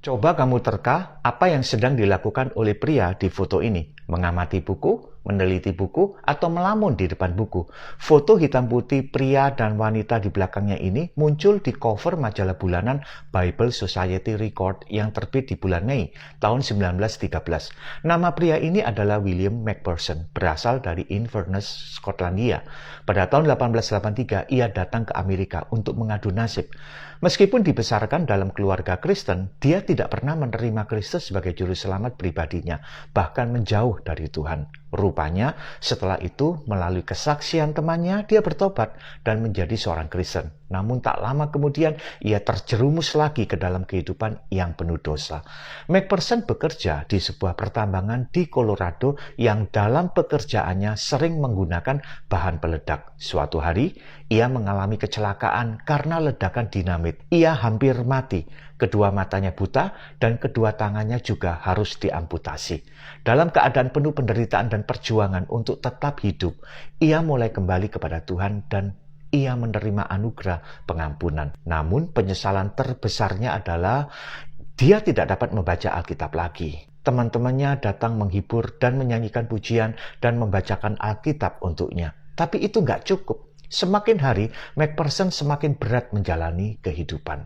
Coba kamu terka apa yang sedang dilakukan oleh pria di foto ini. Mengamati buku, meneliti buku, atau melamun di depan buku. Foto hitam putih pria dan wanita di belakangnya ini muncul di cover majalah bulanan Bible Society Record yang terbit di bulan Mei tahun 1913. Nama pria ini adalah William McPherson, berasal dari Inverness, Skotlandia. Pada tahun 1883, ia datang ke Amerika untuk mengadu nasib. Meskipun dibesarkan dalam keluarga Kristen, dia tidak pernah menerima Kristus sebagai juru selamat pribadinya, bahkan menjauh dari Tuhan. Rupanya, setelah itu, melalui kesaksian temannya, dia bertobat dan menjadi seorang Kristen. Namun tak lama kemudian, ia terjerumus lagi ke dalam kehidupan yang penuh dosa. McPherson bekerja di sebuah pertambangan di Colorado yang dalam pekerjaannya sering menggunakan bahan peledak. Suatu hari, ia mengalami kecelakaan karena ledakan dinamit. Ia hampir mati. Kedua matanya buta dan kedua tangannya juga harus diamputasi. Dalam keadaan penuh penderitaan dan perjuangan untuk tetap hidup, ia mulai kembali kepada Tuhan dan ia menerima anugerah pengampunan. Namun penyesalan terbesarnya adalah dia tidak dapat membaca Alkitab lagi. Teman-temannya datang menghibur dan menyanyikan pujian dan membacakan Alkitab untuknya. Tapi itu nggak cukup. Semakin hari, McPherson semakin berat menjalani kehidupan.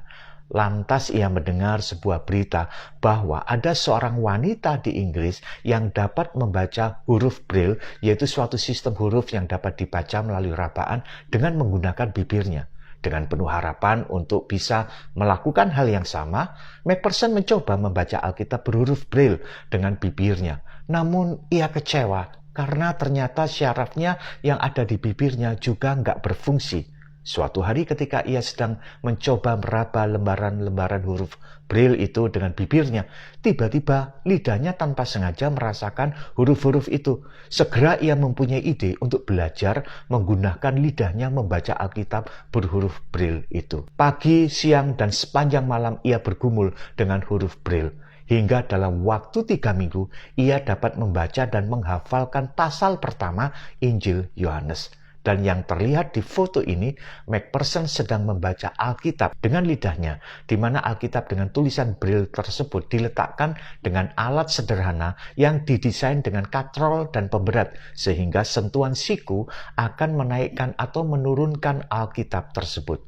Lantas ia mendengar sebuah berita bahwa ada seorang wanita di Inggris yang dapat membaca huruf Braille, yaitu suatu sistem huruf yang dapat dibaca melalui rapaan dengan menggunakan bibirnya. Dengan penuh harapan untuk bisa melakukan hal yang sama, McPherson mencoba membaca Alkitab berhuruf Braille dengan bibirnya. Namun ia kecewa karena ternyata syarafnya yang ada di bibirnya juga nggak berfungsi. Suatu hari ketika ia sedang mencoba meraba lembaran-lembaran huruf Braille itu dengan bibirnya, tiba-tiba lidahnya tanpa sengaja merasakan huruf-huruf itu. Segera ia mempunyai ide untuk belajar menggunakan lidahnya membaca Alkitab berhuruf Braille itu. Pagi, siang, dan sepanjang malam ia bergumul dengan huruf Braille. Hingga dalam waktu 3 minggu, ia dapat membaca dan menghafalkan pasal pertama Injil Yohanes. Dan yang terlihat di foto ini, McPherson sedang membaca Alkitab dengan lidahnya, di mana Alkitab dengan tulisan Braille tersebut diletakkan dengan alat sederhana yang didesain dengan katrol dan pemberat, sehingga sentuhan siku akan menaikkan atau menurunkan Alkitab tersebut.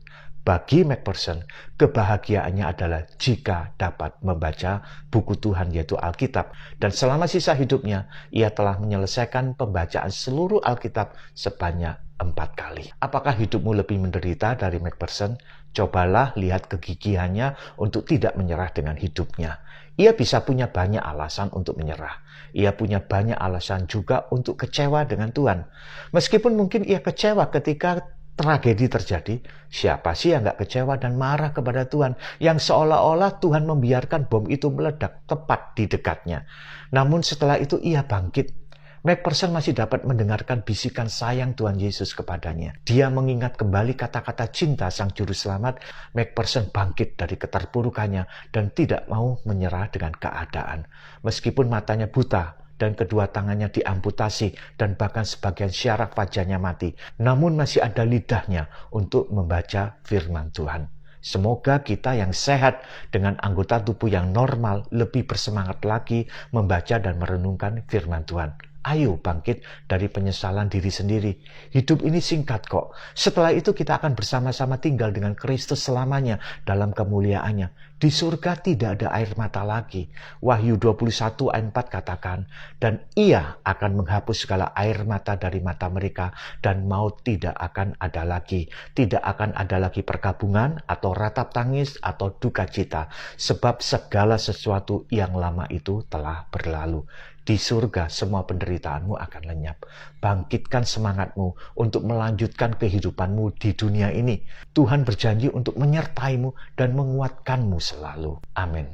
Bagi McPherson, kebahagiaannya adalah jika dapat membaca buku Tuhan yaitu Alkitab. Dan selama sisa hidupnya, ia telah menyelesaikan pembacaan seluruh Alkitab sebanyak 4 kali. Apakah hidupmu lebih menderita dari McPherson? Cobalah lihat kegigihannya untuk tidak menyerah dengan hidupnya. Ia bisa punya banyak alasan untuk menyerah. Ia punya banyak alasan juga untuk kecewa dengan Tuhan. Meskipun mungkin ia kecewa ketika tragedi terjadi, siapa sih yang gak kecewa dan marah kepada Tuhan yang seolah-olah Tuhan membiarkan bom itu meledak tepat di dekatnya. Namun setelah itu ia bangkit. McPherson masih dapat mendengarkan bisikan sayang Tuhan Yesus kepadanya. Dia mengingat kembali kata-kata cinta Sang Juru Selamat. McPherson bangkit dari keterpurukannya dan tidak mau menyerah dengan keadaan. Meskipun matanya buta dan kedua tangannya diamputasi dan bahkan sebagian syaraf wajahnya mati, namun masih ada lidahnya untuk membaca firman Tuhan. Semoga kita yang sehat dengan anggota tubuh yang normal lebih bersemangat lagi membaca dan merenungkan firman Tuhan. Ayo bangkit dari penyesalan diri sendiri. Hidup ini singkat kok. Setelah itu kita akan bersama-sama tinggal dengan Kristus selamanya dalam kemuliaannya. Di surga tidak ada air mata lagi. Wahyu 21 ayat 4 katakan, dan ia akan menghapus segala air mata dari mata mereka dan maut tidak akan ada lagi. Tidak akan ada lagi perkabungan atau ratap tangis atau duka cita. Sebab segala sesuatu yang lama itu telah berlalu. Di surga semua penderitaanmu akan lenyap. Bangkitkan semangatmu untuk melanjutkan kehidupanmu di dunia ini. Tuhan berjanji untuk menyertaimu dan menguatkanmu selalu. Amin.